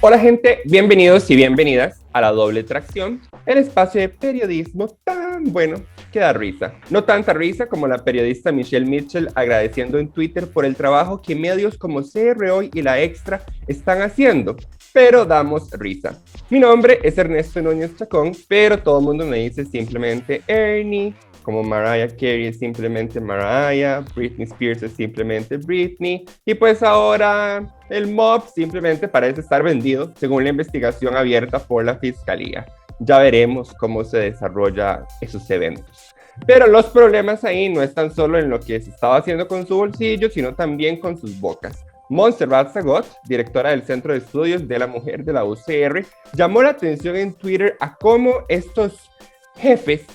Hola gente, bienvenidos y bienvenidas a La Doble Tracción, el espacio de periodismo tan bueno que da risa. No tanta risa como la periodista Michelle Mitchell agradeciendo en Twitter por el trabajo que medios como CR Hoy y La Extra están haciendo, pero damos risa. Mi nombre es Ernesto Núñez Chacón, pero todo el mundo me dice simplemente Ernie, como Mariah Carey es simplemente Mariah, Britney Spears es simplemente Britney, y pues ahora el mob simplemente parece estar vendido, según la investigación abierta por la Fiscalía. Ya veremos cómo se desarrolla esos eventos. Pero los problemas ahí no están solo en lo que se estaba haciendo con su bolsillo, sino también con sus bocas. Montserrat Zagot, directora del Centro de Estudios de la Mujer de la UCR, llamó la atención en Twitter a cómo estos jefes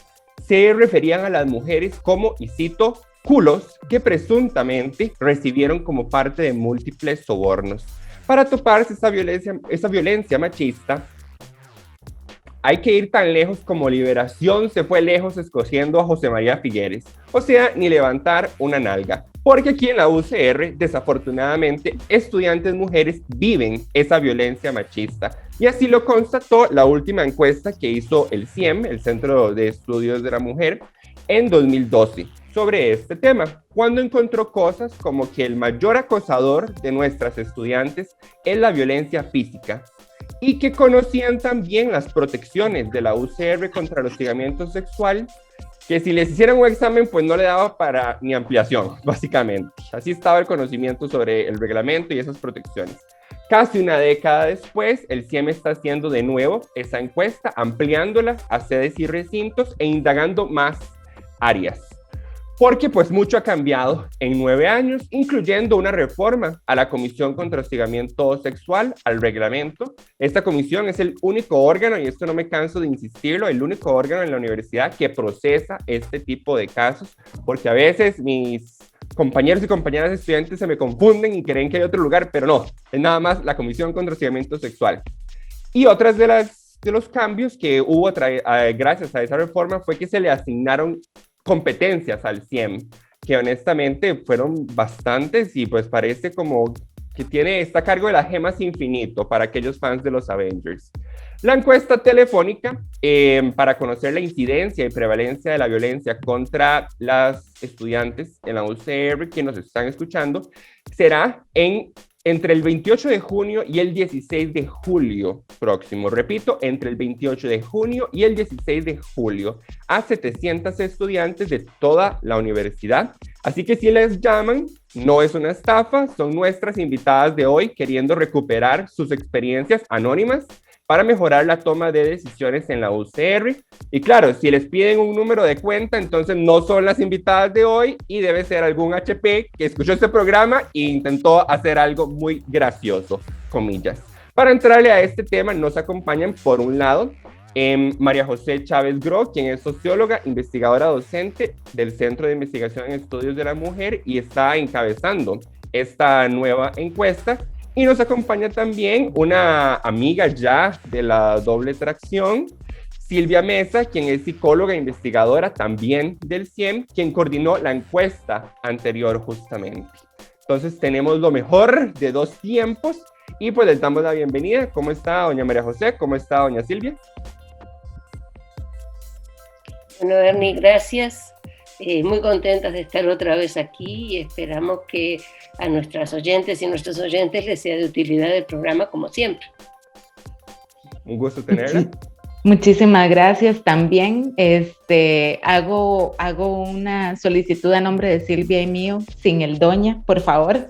se referían a las mujeres como, y cito, culos que presuntamente recibieron como parte de múltiples sobornos. Para toparse esa violencia machista, hay que ir tan lejos como Liberación se fue lejos escogiendo a José María Figueres. O sea, ni levantar una nalga. Porque aquí en la UCR, desafortunadamente, estudiantes mujeres viven esa violencia machista. Y así lo constató la última encuesta que hizo el CIEM, el Centro de Estudios de la Mujer, en 2012 sobre este tema, cuando encontró cosas como que el mayor acosador de nuestras estudiantes es la violencia física y que conocían también las protecciones de la UCR contra el hostigamiento sexual, que si les hicieran un examen, pues no le daba para ni ampliación, básicamente. Así estaba el conocimiento sobre el reglamento y esas protecciones. Casi una década después, el CIEM está haciendo de nuevo esa encuesta, ampliándola a sedes y recintos e indagando más áreas. Porque pues mucho ha cambiado en 9 años, incluyendo una reforma a la Comisión contra Hostigamiento Sexual, al reglamento. Esta comisión es el único órgano, y esto no me canso de insistirlo, el único órgano en la universidad que procesa este tipo de casos, porque a veces mis compañeros y compañeras estudiantes se me confunden y creen que hay otro lugar, pero no, es nada más la Comisión contra Hostigamiento Sexual. Y otras de los cambios que hubo gracias a esa reforma fue que se le asignaron competencias al CIEM, que honestamente fueron bastantes y pues parece como que está a cargo de las gemas infinito para aquellos fans de los Avengers. La encuesta telefónica para conocer la incidencia y prevalencia de la violencia contra las estudiantes en la UCR que nos están escuchando será entre el 28 de junio y el 16 de julio próximo. Repito, entre el 28 de junio y el 16 de julio a 700 estudiantes de toda la universidad. Así que si les llaman, no es una estafa, son nuestras invitadas de hoy queriendo recuperar sus experiencias anónimas para mejorar la toma de decisiones en la UCR. Y claro, si les piden un número de cuenta, entonces no son las invitadas de hoy y debe ser algún HP que escuchó este programa e intentó hacer algo muy gracioso, comillas. Para entrarle a este tema nos acompañan, por un lado, María José Chávez Gro, quien es socióloga, investigadora docente del Centro de Investigación en Estudios de la Mujer y está encabezando esta nueva encuesta. Y nos acompaña también una amiga ya de la doble tracción, Silvia Mesa, quien es psicóloga e investigadora también del CIEM, quien coordinó la encuesta anterior justamente. Entonces tenemos lo mejor de dos tiempos y pues les damos la bienvenida. ¿Cómo está doña María José? ¿Cómo está doña Silvia? Bueno, Ernie, gracias. Muy contentas de estar otra vez aquí y esperamos que a nuestras oyentes y nuestros oyentes les sea de utilidad el programa como siempre. Un gusto tenerla. Muchísimas gracias también. Hago una solicitud a nombre de Silvia y mío, sin el doña, por favor.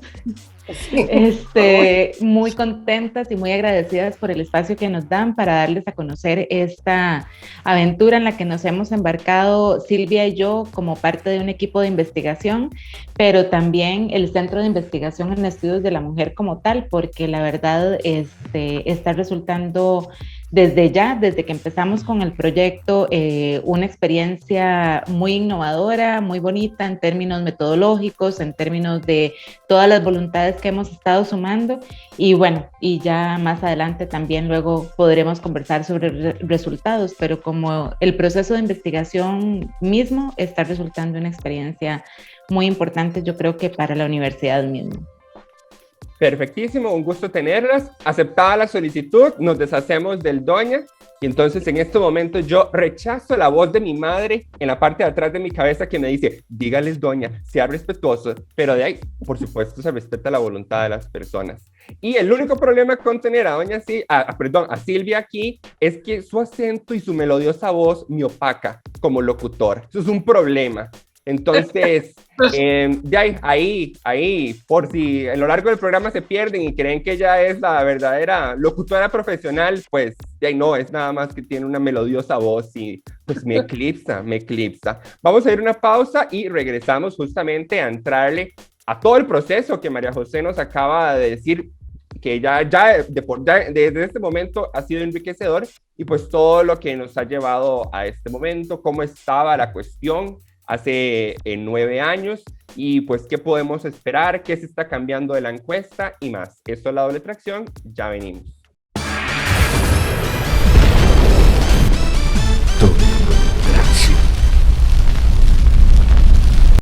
Muy contentas y muy agradecidas por el espacio que nos dan para darles a conocer esta aventura en la que nos hemos embarcado Silvia y yo como parte de un equipo de investigación, pero también el Centro de Investigación en Estudios de la Mujer como tal, porque la verdad está resultando desde que empezamos con el proyecto, una experiencia muy innovadora, muy bonita en términos metodológicos, en términos de todas las voluntades que hemos estado sumando. Y bueno, y ya más adelante también luego podremos conversar sobre resultados, pero como el proceso de investigación mismo está resultando una experiencia muy importante, yo creo que para la universidad misma. Perfectísimo, un gusto tenerlas. Aceptada la solicitud, nos deshacemos del doña. Y entonces en este momento yo rechazo la voz de mi madre en la parte de atrás de mi cabeza que me dice, dígales doña, sea respetuoso. Pero de ahí, por supuesto, se respeta la voluntad de las personas. Y el único problema con tener a doña, a Silvia aquí, es que su acento y su melodiosa voz me opaca como locutor. Eso es un problema. Entonces, de ahí, por si a lo largo del programa se pierden y creen que ella es la verdadera locutora profesional, pues de ahí no, es nada más que tiene una melodiosa voz y pues me eclipsa. Vamos a ir a una pausa y regresamos justamente a entrarle a todo el proceso que María José nos acaba de decir, que ya desde este momento ha sido enriquecedor, y pues todo lo que nos ha llevado a este momento, cómo estaba la cuestión hace 9 años y pues qué podemos esperar, qué se está cambiando de la encuesta y más. Esto es La Doble Tracción, ya venimos.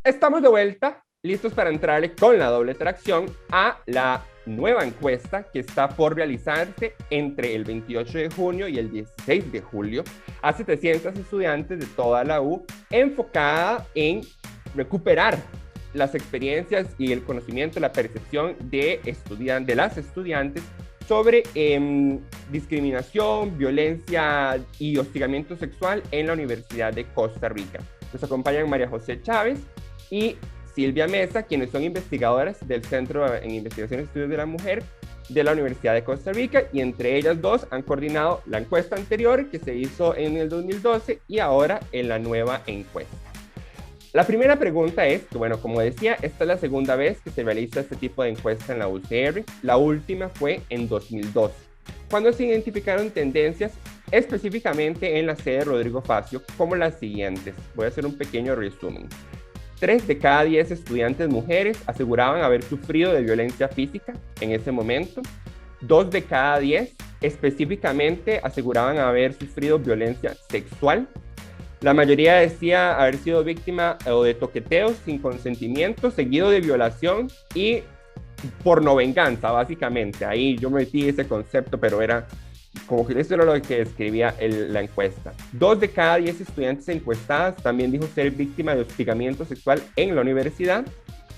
Estamos de vuelta, listos para entrarle con La Doble Tracción a la nueva encuesta que está por realizarse entre el 28 de junio y el 16 de julio a 700 estudiantes de toda la U, enfocada en recuperar las experiencias y el conocimiento, la percepción de las estudiantes sobre discriminación, violencia y hostigamiento sexual en la Universidad de Costa Rica. Nos acompañan María José Chávez y Silvia Mesa, quienes son investigadoras del Centro en Investigación y Estudios de la Mujer de la Universidad de Costa Rica, y entre ellas dos han coordinado la encuesta anterior que se hizo en el 2012 y ahora en la nueva encuesta. La primera pregunta es, que, bueno, como decía, esta es la segunda vez que se realiza este tipo de encuesta en la UCR. La última fue en 2012, cuando se identificaron tendencias específicamente en la sede Rodrigo Facio como las siguientes. Voy a hacer un pequeño resumen. 3 de cada 10 estudiantes mujeres aseguraban haber sufrido de violencia física en ese momento. 2 de cada 10 específicamente aseguraban haber sufrido violencia sexual. La mayoría decía haber sido víctima o de toqueteos sin consentimiento, seguido de violación y pornovenganza, básicamente. Ahí yo metí ese concepto, pero era como que eso era lo que describía la encuesta. 2 de cada 10 estudiantes encuestadas también dijo ser víctima de hostigamiento sexual en la universidad.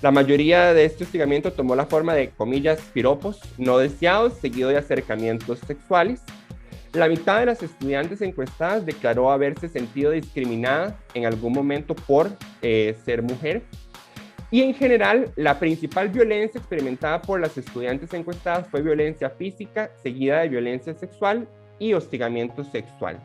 La mayoría de este hostigamiento tomó la forma de, comillas, piropos no deseados, seguido de acercamientos sexuales. La mitad de las estudiantes encuestadas declaró haberse sentido discriminada en algún momento por ser mujer. Y en general, la principal violencia experimentada por las estudiantes encuestadas fue violencia física, seguida de violencia sexual y hostigamiento sexual.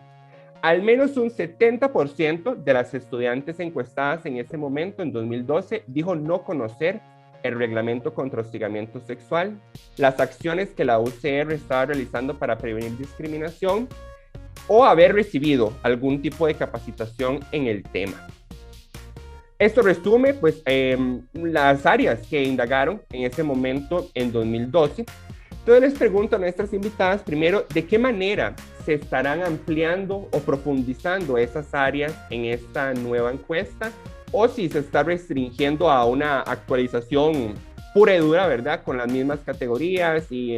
Al menos un 70% de las estudiantes encuestadas en ese momento, en 2012, dijo no conocer el reglamento contra hostigamiento sexual, las acciones que la UCR estaba realizando para prevenir discriminación o haber recibido algún tipo de capacitación en el tema. Esto resume pues, las áreas que indagaron en ese momento en 2012. Entonces les pregunto a nuestras invitadas primero, ¿de qué manera se estarán ampliando o profundizando esas áreas en esta nueva encuesta? O si se está restringiendo a una actualización pura y dura, ¿verdad? Con las mismas categorías y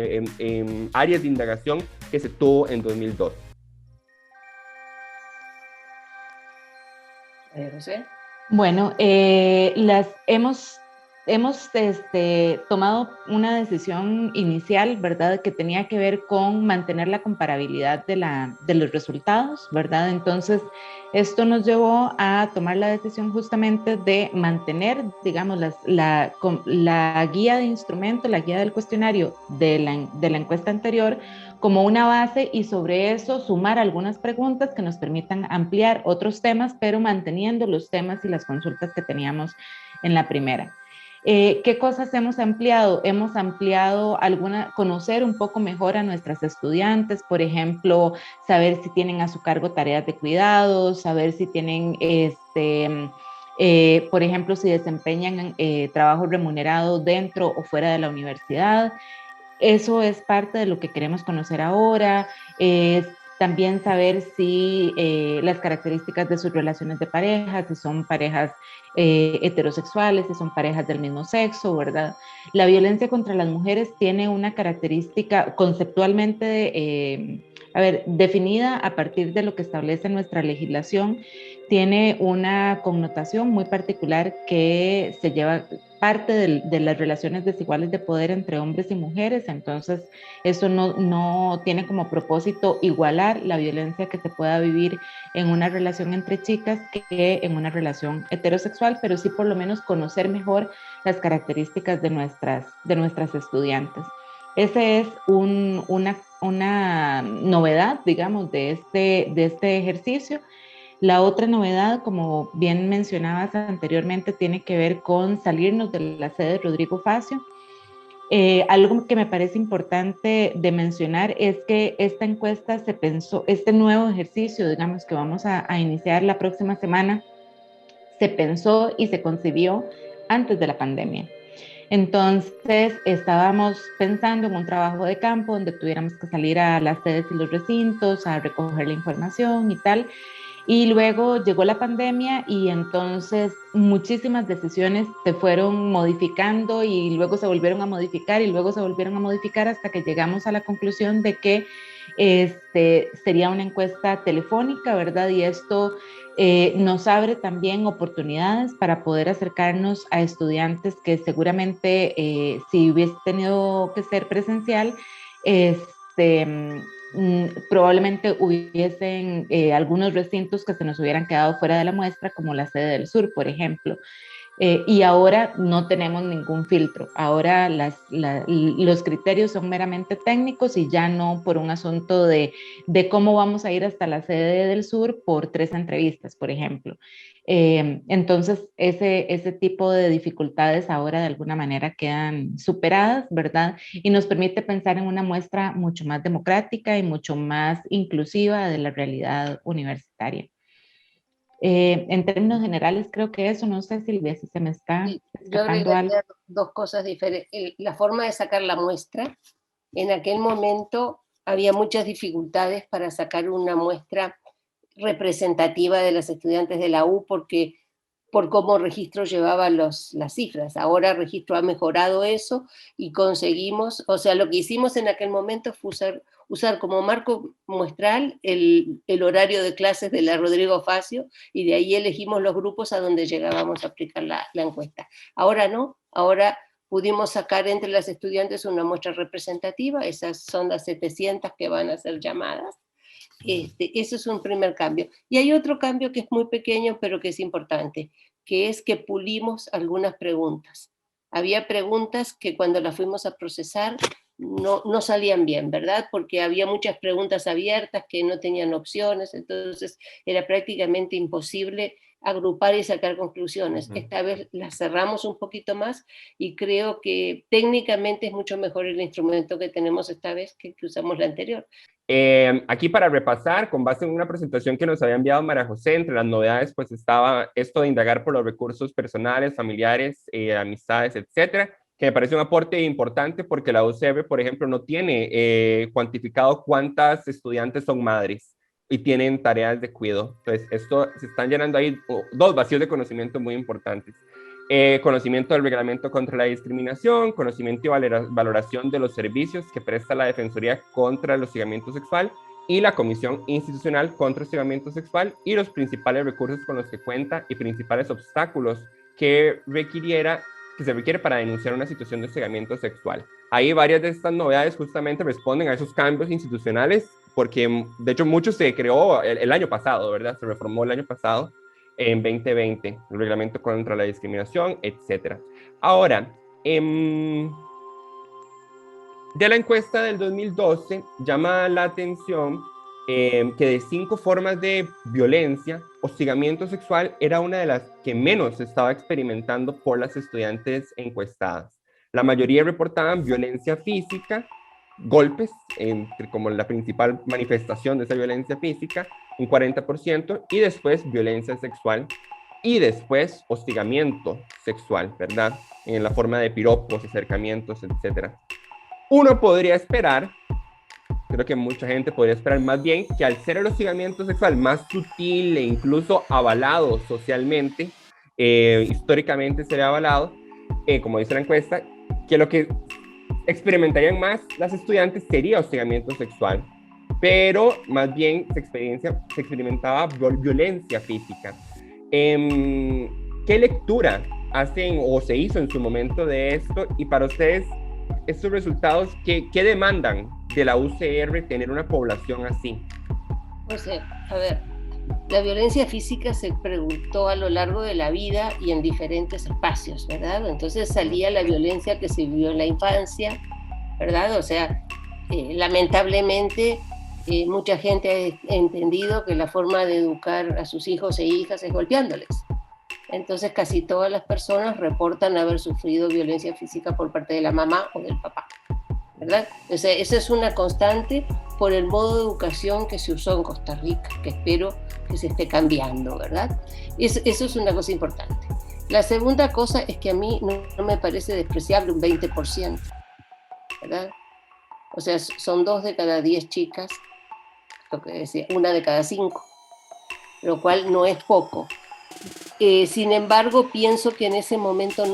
áreas de indagación que se tuvo en 2012. José. Bueno, hemos tomado una decisión inicial, ¿verdad? Que tenía que ver con mantener la comparabilidad de los resultados, ¿verdad? Entonces, esto nos llevó a tomar la decisión justamente de mantener, digamos, la guía de instrumento, la guía del cuestionario de la encuesta anterior como una base, y sobre eso sumar algunas preguntas que nos permitan ampliar otros temas, pero manteniendo los temas y las consultas que teníamos en la primera. ¿Qué cosas hemos ampliado? Hemos ampliado conocer un poco mejor a nuestras estudiantes, por ejemplo, saber si tienen a su cargo tareas de cuidado, saber si tienen, por ejemplo, si desempeñan trabajo remunerado dentro o fuera de la universidad. Eso es parte de lo que queremos conocer ahora. También saber si las características de sus relaciones de pareja, si son parejas heterosexuales, si son parejas del mismo sexo, ¿verdad? La violencia contra las mujeres tiene una característica conceptualmente, definida a partir de lo que establece nuestra legislación, tiene una connotación muy particular que se lleva parte de las relaciones desiguales de poder entre hombres y mujeres. Entonces eso no tiene como propósito igualar la violencia que se pueda vivir en una relación entre chicas que en una relación heterosexual, pero sí por lo menos conocer mejor las características de nuestras estudiantes. Ese es una novedad, digamos, de este ejercicio. La otra novedad, como bien mencionabas anteriormente, tiene que ver con salirnos de la sede de Rodrigo Facio. Algo que me parece importante de mencionar es que esta encuesta se pensó, este nuevo ejercicio, digamos, que vamos a iniciar la próxima semana, se pensó y se concibió antes de la pandemia. Entonces estábamos pensando en un trabajo de campo donde tuviéramos que salir a las sedes y los recintos a recoger la información y tal. Y luego llegó la pandemia y entonces muchísimas decisiones se fueron modificando y luego se volvieron a modificar y luego se volvieron a modificar hasta que llegamos a la conclusión de que sería una encuesta telefónica, ¿verdad? Y esto nos abre también oportunidades para poder acercarnos a estudiantes que seguramente si hubiese tenido que ser presencial, probablemente hubiesen algunos recintos que se nos hubieran quedado fuera de la muestra, como la sede del sur, por ejemplo. Y ahora no tenemos ningún filtro. Ahora los criterios son meramente técnicos y ya no por un asunto de cómo vamos a ir hasta la sede del sur por 3 entrevistas, por ejemplo. Entonces, ese tipo de dificultades ahora de alguna manera quedan superadas, ¿verdad? Y nos permite pensar en una muestra mucho más democrática y mucho más inclusiva de la realidad universitaria. En términos generales, creo que eso, no sé, Silvia, si se me está escapando algo. Yo dos cosas diferentes. La forma de sacar la muestra, en aquel momento había muchas dificultades para sacar una muestra representativa de los estudiantes de la U por cómo Registro llevaba las cifras. Ahora Registro ha mejorado eso y conseguimos, o sea, lo que hicimos en aquel momento fue usar como marco muestral el horario de clases de la Rodrigo Facio, y de ahí elegimos los grupos a donde llegábamos a aplicar la encuesta. Ahora no, ahora pudimos sacar entre las estudiantes una muestra representativa, esas son las 700 que van a ser llamadas. Eso es un primer cambio. Y hay otro cambio que es muy pequeño, pero que es importante, que es que pulimos algunas preguntas. Había preguntas que cuando las fuimos a procesar no salían bien, ¿verdad? Porque había muchas preguntas abiertas que no tenían opciones, entonces era prácticamente imposible agrupar y sacar conclusiones. Esta vez las cerramos un poquito más y creo que técnicamente es mucho mejor el instrumento que tenemos esta vez que usamos la anterior. Aquí para repasar, con base en una presentación que nos había enviado María José, entre las novedades pues estaba esto de indagar por los recursos personales, familiares, amistades, etcétera, que me parece un aporte importante porque la UCR, por ejemplo, no tiene cuantificado cuántas estudiantes son madres y tienen tareas de cuidado. Entonces, esto se están llenando ahí dos vacíos de conocimiento muy importantes. Conocimiento del reglamento contra la discriminación, conocimiento y valoración de los servicios que presta la Defensoría contra el hostigamiento sexual y la Comisión Institucional contra el Hostigamiento Sexual y los principales recursos con los que cuenta y principales obstáculos que se requiere para denunciar una situación de hostigamiento sexual. Ahí varias de estas novedades justamente responden a esos cambios institucionales, porque de hecho mucho se creó el año pasado, ¿verdad? Se reformó el año pasado, en 2020, el reglamento contra la discriminación, etc. Ahora, de la encuesta del 2012, llama la atención que de 5 formas de violencia, hostigamiento sexual era una de las que menos se estaba experimentando por las estudiantes encuestadas. La mayoría reportaban violencia física, golpes, como la principal manifestación de esa violencia física, un 40%, y después violencia sexual, y después hostigamiento sexual, ¿verdad? En la forma de piropos, acercamientos, etc. Uno podría esperar Creo que mucha gente podría esperar más bien que al ser el hostigamiento sexual más sutil e incluso avalado socialmente, históricamente sería avalado, como dice la encuesta, que lo que experimentarían más las estudiantes sería hostigamiento sexual, pero más bien se experimentaba violencia física. ¿Qué lectura hacen o se hizo en su momento de esto? Y para ustedes, estos resultados, ¿qué demandan de la UCR tener una población así? O sea, a ver, la violencia física se preguntó a lo largo de la vida y en diferentes espacios, ¿verdad? Entonces salía la violencia que se vivió en la infancia, ¿verdad? O sea, lamentablemente mucha gente ha entendido que la forma de educar a sus hijos e hijas es golpeándoles. Entonces casi todas las personas reportan haber sufrido violencia física por parte de la mamá o del papá, ¿verdad? O sea, esa es una constante por el modo de educación que se usó en Costa Rica, que espero que se esté cambiando, ¿verdad? Eso es una cosa importante. La segunda cosa es que a mí no me parece despreciable un 20%, ¿verdad? O sea, son 2 de cada 10 chicas, lo que decía, 1 de cada 5, lo cual no es poco. Sin embargo, pienso que en ese momento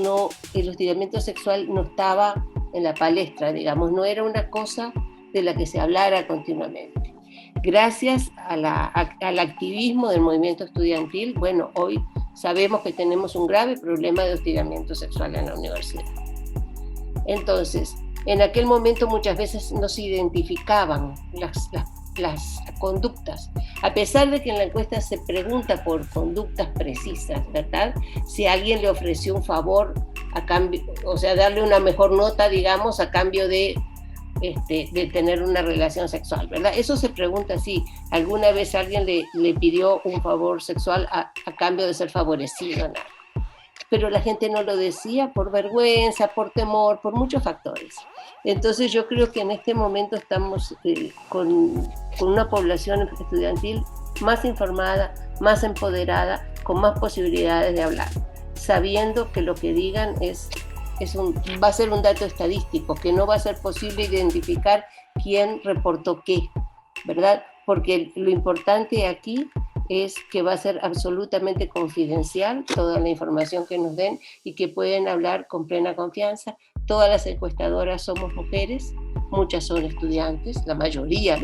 el hostigamiento sexual no estaba en la palestra, digamos, no era una cosa de la que se hablara continuamente. Gracias al activismo del movimiento estudiantil, bueno, hoy sabemos que tenemos un grave problema de hostigamiento sexual en la universidad. Entonces, en aquel momento muchas veces no se identificaban las conductas, a pesar de que en la encuesta se pregunta por conductas precisas, ¿verdad? Si alguien le ofreció un favor a cambio, o sea, darle una mejor nota, digamos, a cambio de tener una relación sexual, ¿verdad? Eso se pregunta si alguna vez alguien le pidió un favor sexual a cambio de ser favorecido, ¿no? Pero la gente no lo decía por vergüenza, por temor, por muchos factores. Entonces yo creo que en este momento estamos con una población estudiantil más informada, más empoderada, con más posibilidades de hablar, sabiendo que lo que digan va a ser un dato estadístico, que no va a ser posible identificar quién reportó qué, ¿verdad? Porque lo importante aquí es que va a ser absolutamente confidencial toda la información que nos den y que pueden hablar con plena confianza. Todas las encuestadoras somos mujeres, muchas son estudiantes, la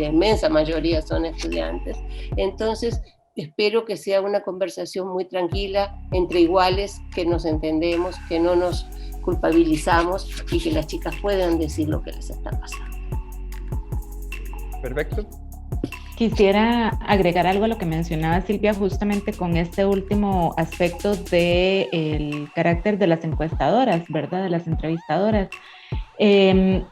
inmensa mayoría son estudiantes. Entonces, espero que sea una conversación muy tranquila, entre iguales, que nos entendemos, que no nos culpabilizamos y que las chicas puedan decir lo que les está pasando. Perfecto. Quisiera agregar algo a lo que mencionaba Silvia, justamente con este último aspecto del carácter de las encuestadoras, ¿verdad? De las entrevistadoras.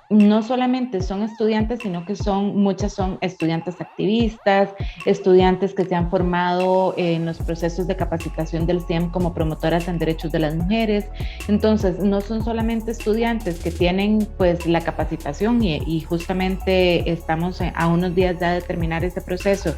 No solamente son estudiantes, sino que muchas son estudiantes activistas, estudiantes que se han formado en los procesos de capacitación del CIEM como promotoras en derechos de las mujeres. Entonces, no son solamente estudiantes que tienen pues la capacitación y justamente estamos a unos días ya de terminar ese proceso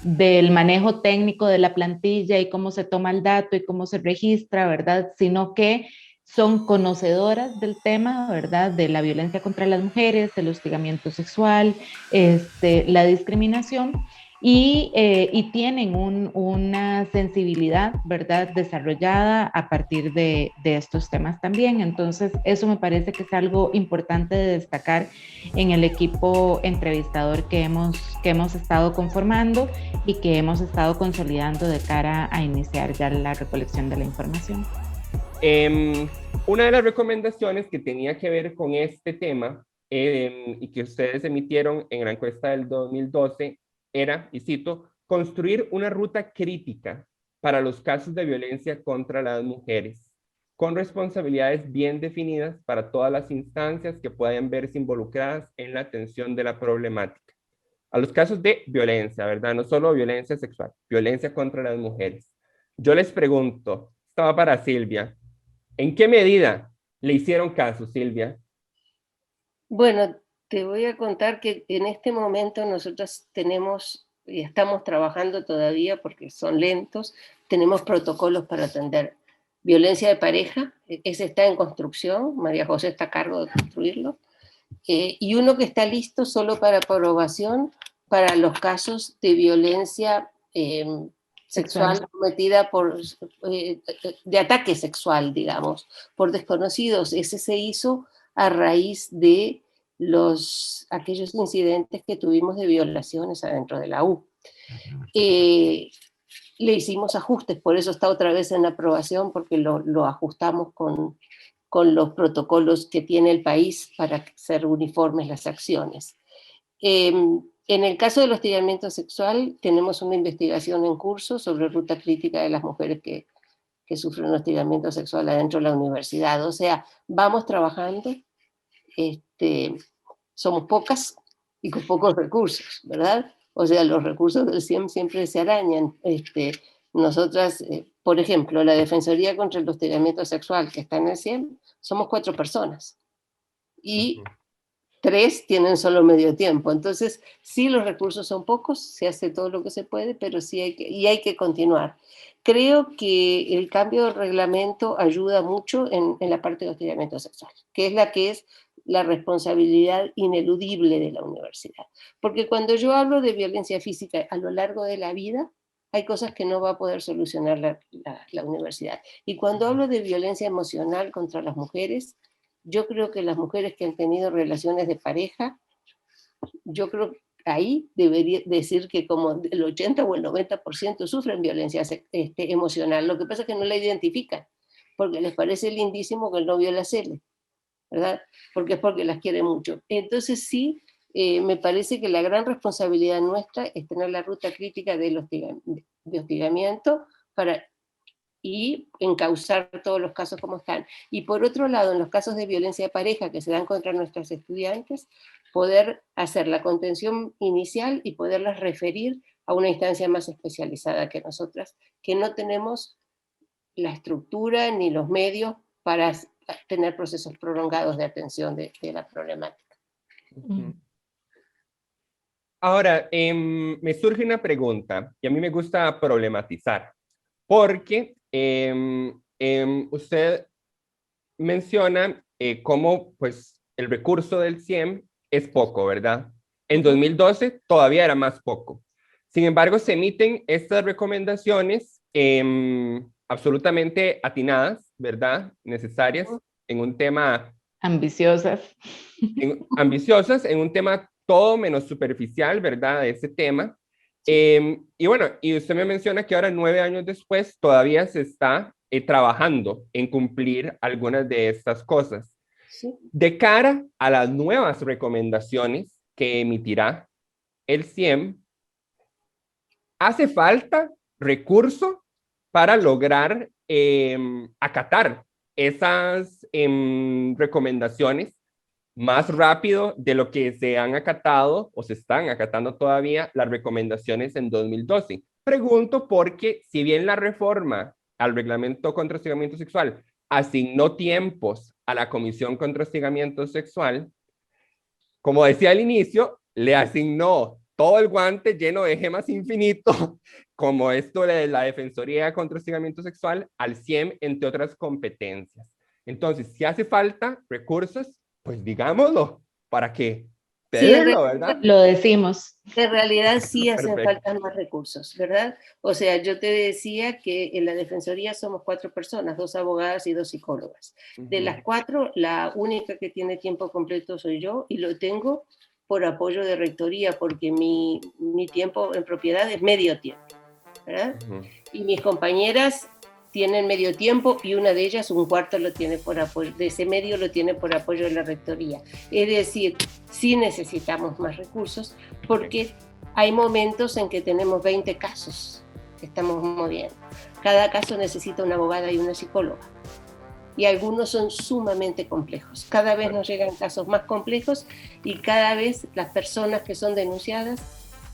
del manejo técnico de la plantilla y cómo se toma el dato y cómo se registra, ¿verdad? Sino que son conocedoras del tema, ¿verdad? De la violencia contra las mujeres, el hostigamiento sexual, la discriminación y tienen una sensibilidad, ¿verdad? Desarrollada a partir de estos temas también. Entonces, eso me parece que es algo importante de destacar en el equipo entrevistador que hemos estado conformando y que hemos estado consolidando de cara a iniciar ya la recolección de la información. Una de las recomendaciones que tenía que ver con este tema y que ustedes emitieron en la encuesta del 2012 era, y cito, construir una ruta crítica para los casos de violencia contra las mujeres, con responsabilidades bien definidas para todas las instancias que puedan verse involucradas en la atención de la problemática. A los casos de violencia, ¿verdad? No solo violencia sexual, violencia contra las mujeres. Yo les pregunto, estaba para Silvia, ¿en qué medida le hicieron caso, Silvia? Bueno, te voy a contar que en este momento nosotros tenemos, y estamos trabajando todavía porque son lentos, tenemos protocolos para atender violencia de pareja, ese está en construcción, María José está a cargo de construirlo, y uno que está listo solo para aprobación para los casos de violencia sexual cometida de ataque sexual, digamos, por desconocidos. Ese se hizo a raíz de aquellos incidentes que tuvimos de violaciones adentro de la U. Le hicimos ajustes, por eso está otra vez en aprobación, porque lo ajustamos con los protocolos que tiene el país para ser uniformes las acciones. En el caso del hostigamiento sexual, tenemos una investigación en curso sobre ruta crítica de las mujeres que sufren hostigamiento sexual adentro de la universidad. O sea, vamos trabajando, somos pocas y con pocos recursos, ¿verdad? O sea, los recursos del CIEM siempre se arañan. Nosotras, por ejemplo, la Defensoría contra el Hostigamiento Sexual, que está en el CIEM, somos 4 personas. Y 3 tienen solo medio tiempo. Entonces, sí, los recursos son pocos, se hace todo lo que se puede, pero sí hay que continuar. Creo que el cambio del reglamento ayuda mucho en la parte de hostigamiento sexual, que es la responsabilidad ineludible de la universidad. Porque cuando yo hablo de violencia física a lo largo de la vida, hay cosas que no va a poder solucionar la universidad. Y cuando hablo de violencia emocional contra las mujeres, yo creo que las mujeres que han tenido relaciones de pareja, yo creo que ahí debería decir que como el 80 o el 90% sufren violencia emocional. Lo que pasa es que no la identifican, porque les parece lindísimo que el novio la cele, ¿verdad? Porque las quiere mucho. Entonces sí, me parece que la gran responsabilidad nuestra es tener la ruta crítica de hostigamiento y encauzar todos los casos como están. Y por otro lado, en los casos de violencia de pareja que se dan contra nuestras estudiantes, poder hacer la contención inicial y poderlas referir a una instancia más especializada que nosotras, que no tenemos la estructura ni los medios para tener procesos prolongados de atención de la problemática. Ahora, me surge una pregunta, y a mí me gusta problematizar, porque usted menciona cómo pues, el recurso del CIEM es poco, ¿verdad? En 2012 todavía era más poco. Sin embargo, se emiten estas recomendaciones absolutamente atinadas, ¿verdad? Necesarias en un tema... Ambiciosas. Ambiciosas, en un tema todo menos superficial, ¿verdad? De ese tema. Y bueno, y usted me menciona que ahora 9 años después todavía se está trabajando en cumplir algunas de estas cosas. Sí. De cara a las nuevas recomendaciones que emitirá el CIEM, ¿hace falta recurso para lograr acatar esas recomendaciones más rápido de lo que se han acatado o se están acatando todavía las recomendaciones en 2012? Pregunto porque si bien la reforma al reglamento contra hostigamiento sexual asignó tiempos a la Comisión contra Hostigamiento Sexual, como decía al inicio, le asignó todo el guante lleno de gemas infinito, como esto de la Defensoría contra Hostigamiento Sexual, al CIEM, entre otras competencias. Entonces, si hace falta recursos, pues digámoslo, ¿para qué? Pedirlo, sí, ¿verdad? Lo decimos. En realidad sí hacen falta más recursos, ¿verdad? O sea, yo te decía que en la Defensoría somos 4 personas, 2 abogadas y 2 psicólogas. De las 4, la única que tiene tiempo completo soy yo, y lo tengo por apoyo de rectoría, porque mi tiempo en propiedad es medio tiempo, ¿verdad? Y mis compañeras tienen medio tiempo y una de ellas un cuarto lo tiene por apoyo, de ese medio lo tiene por apoyo de la rectoría. Es decir, sí necesitamos más recursos porque hay momentos en que tenemos 20 casos que estamos moviendo. Cada caso necesita una abogada y una psicóloga. Y algunos son sumamente complejos. Cada vez nos llegan casos más complejos y cada vez las personas que son denunciadas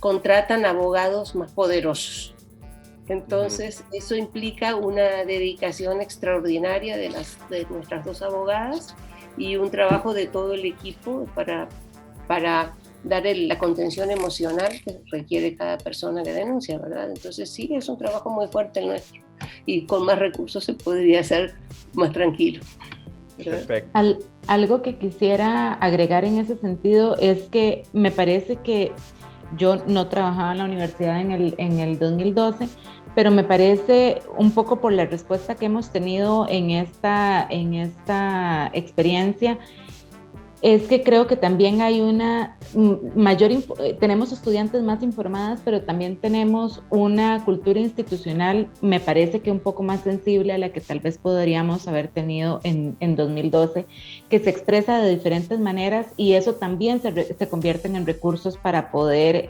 contratan abogados más poderosos. Entonces, eso implica una dedicación extraordinaria de nuestras 2 abogadas y un trabajo de todo el equipo para dar la contención emocional que requiere cada persona que denuncia, ¿verdad? Entonces, sí, es un trabajo muy fuerte el nuestro y con más recursos se podría hacer más tranquilo. Perfecto. Algo que quisiera agregar en ese sentido es que me parece que yo no trabajaba en la universidad en el 2012, pero me parece un poco por la respuesta que hemos tenido en esta experiencia, es que creo que también hay una tenemos estudiantes más informadas, pero también tenemos una cultura institucional, me parece que un poco más sensible a la que tal vez podríamos haber tenido en 2012, que se expresa de diferentes maneras y eso también se convierte en recursos para poder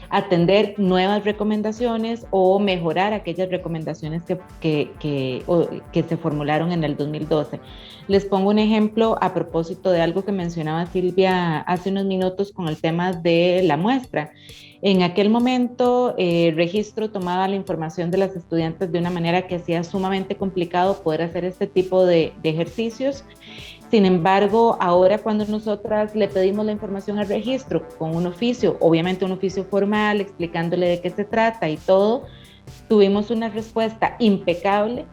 atender nuevas recomendaciones o mejorar aquellas recomendaciones que se formularon en el 2012. Les pongo un ejemplo a propósito de algo que mencionaba Silvia hace unos minutos con el tema de la muestra. En aquel momento, Registro tomaba la información de las estudiantes de una manera que hacía sumamente complicado poder hacer este tipo de ejercicios. Sin embargo, ahora cuando nosotras le pedimos la información al Registro con un oficio, obviamente un oficio formal, explicándole de qué se trata y todo, tuvimos una respuesta impecable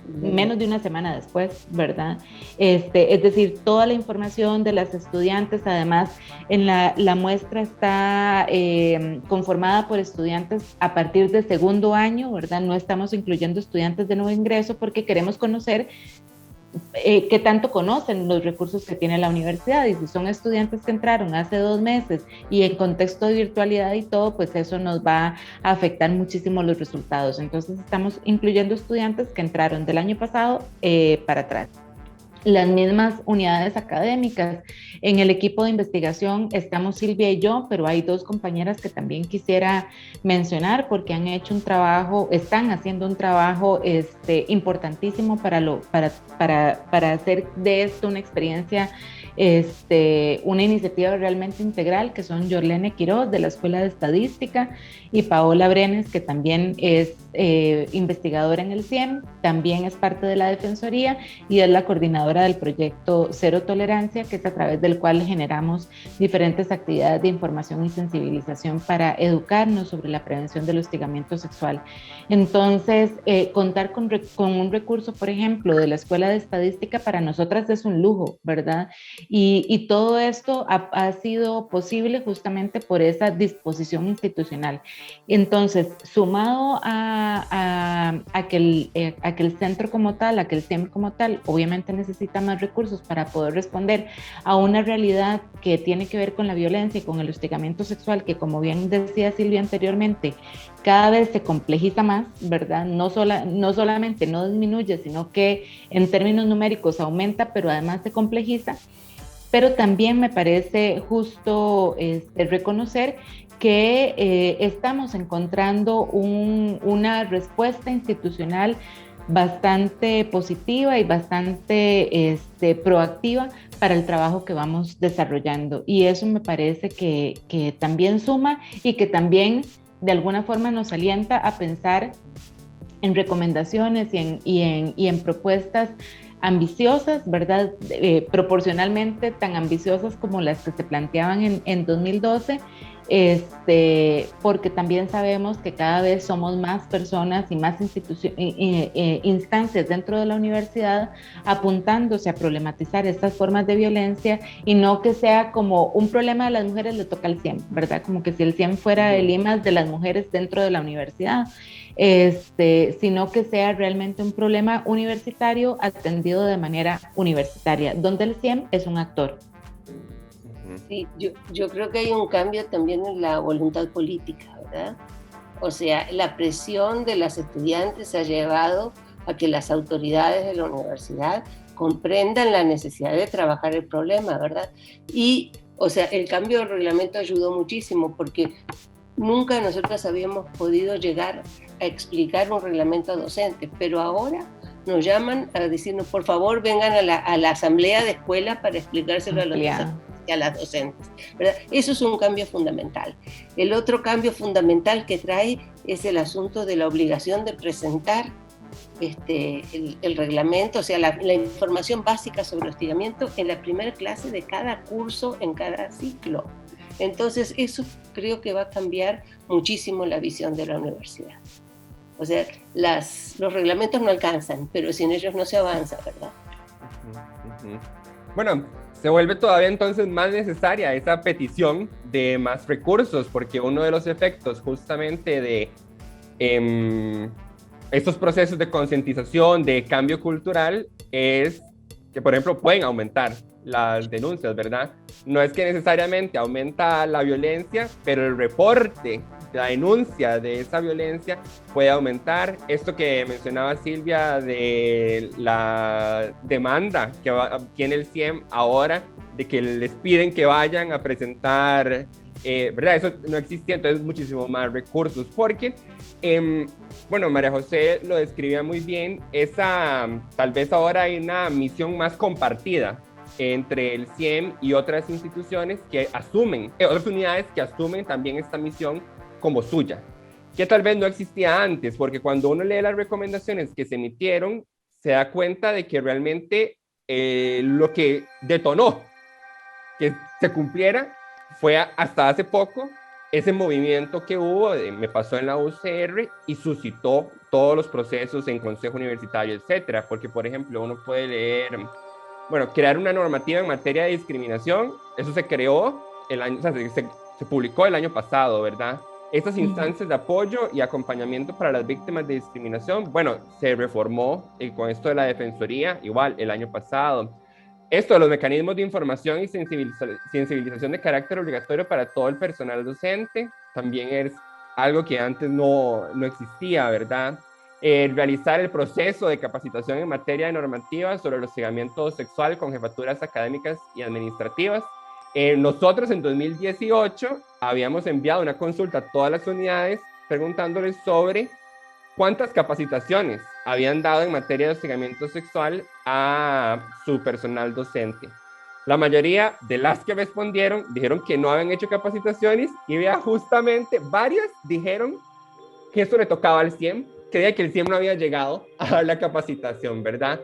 menos de una semana después, ¿verdad? Es decir, toda la información de las estudiantes, además, en la muestra está conformada por estudiantes a partir de segundo año, ¿verdad? No estamos incluyendo estudiantes de nuevo ingreso porque queremos conocer qué tanto conocen los recursos que tiene la universidad, y si son estudiantes que entraron hace 2 meses y en contexto de virtualidad y todo, pues eso nos va a afectar muchísimo los resultados. Entonces estamos incluyendo estudiantes que entraron del año pasado para atrás. Las mismas unidades académicas. En el equipo de investigación estamos Silvia y yo, pero hay 2 compañeras que también quisiera mencionar porque han hecho un trabajo, están haciendo un trabajo importantísimo para hacer de esto una experiencia, una iniciativa realmente integral, que son Yorlene Quiroz de la Escuela de Estadística y Paola Brenes, que también es investigadora en el CIEM, también es parte de la Defensoría y es la coordinadora del proyecto Cero Tolerancia, que es a través del cual generamos diferentes actividades de información y sensibilización para educarnos sobre la prevención del hostigamiento sexual. Entonces, contar con un recurso, por ejemplo, de la Escuela de Estadística para nosotras es un lujo, ¿verdad? Y todo esto ha sido posible justamente por esa disposición institucional. Entonces, sumado a que el centro como tal, a que el CIEM como tal, obviamente necesita más recursos para poder responder a una realidad que tiene que ver con la violencia y con el hostigamiento sexual, que como bien decía Silvia anteriormente, cada vez se complejiza más, ¿verdad? No solamente no disminuye, sino que en términos numéricos aumenta, pero además se complejiza. Pero también me parece justo reconocer que estamos encontrando una respuesta institucional bastante positiva y bastante proactiva para el trabajo que vamos desarrollando. Y eso me parece que también suma y que también de alguna forma nos alienta a pensar en recomendaciones y en propuestas ambiciosas, ¿verdad? Proporcionalmente tan ambiciosas como las que se planteaban en 2012, porque también sabemos que cada vez somos más personas y más instancias dentro de la universidad apuntándose a problematizar estas formas de violencia, y no que sea como un problema de las mujeres le toca al CIEM, ¿verdad? Como que si el CIEM fuera el IMAS de las mujeres dentro de la universidad, sino que sea realmente un problema universitario atendido de manera universitaria, donde el CIEM es un actor. Sí, yo creo que hay un cambio también en la voluntad política, ¿verdad? O sea, la presión de las estudiantes ha llevado a que las autoridades de la universidad comprendan la necesidad de trabajar el problema, ¿verdad? Y, o sea, el cambio del reglamento ayudó muchísimo porque nunca nosotros habíamos podido llegar a explicar un reglamento docente, pero ahora nos llaman a decirnos, por favor, vengan a la asamblea de escuela para explicárselo a los docentes y a las docentes, ¿verdad? Eso es un cambio fundamental. El otro cambio fundamental que trae es el asunto de la obligación de presentar el reglamento, o sea, la información básica sobre hostigamiento en la primera clase de cada curso, en cada ciclo. Entonces, eso creo que va a cambiar muchísimo la visión de la universidad. O sea, los reglamentos no alcanzan, pero sin ellos no se avanza, ¿verdad? Ujú. Bueno, se vuelve todavía entonces más necesaria esa petición de más recursos, porque uno de los efectos justamente de estos procesos de concientización, de cambio cultural, es que, por ejemplo, pueden aumentar las denuncias, ¿verdad? No es que necesariamente aumenta la violencia, pero el reporte, la denuncia de esa violencia puede aumentar. Esto que mencionaba Silvia de la demanda que tiene el CIEM ahora, de que les piden que vayan a presentar, ¿verdad? Eso no existía, entonces muchísimo más recursos, porque bueno, María José lo describía muy bien, tal vez ahora hay una misión más compartida entre el CIEM y otras instituciones que asumen, otras unidades que asumen también esta misión como suya, que tal vez no existía antes, porque cuando uno lee las recomendaciones que se emitieron, se da cuenta de que realmente lo que detonó que se cumpliera fue hasta hace poco ese movimiento que hubo, me pasó en la UCR y suscitó todos los procesos en consejo universitario, etcétera, porque por ejemplo uno puede leer, bueno, crear una normativa en materia de discriminación, eso se creó el año, o sea, se publicó el año pasado, ¿verdad? Estas instancias de apoyo y acompañamiento para las víctimas de discriminación, bueno, se reformó con esto de la defensoría, igual el año pasado. Esto de los mecanismos de información y sensibilización de carácter obligatorio para todo el personal docente también es algo que antes no existía, ¿verdad? Realizar el proceso de capacitación en materia de normativa sobre el hostigamiento sexual con jefaturas académicas y administrativas. Nosotros en 2018 habíamos enviado una consulta a todas las unidades preguntándoles sobre cuántas capacitaciones habían dado en materia de hostigamiento sexual a su personal docente. La mayoría de las que respondieron dijeron que no habían hecho capacitaciones y vea, justamente varias dijeron que eso le tocaba al CIEM, creía que el CIEM no había llegado a dar la capacitación, ¿verdad?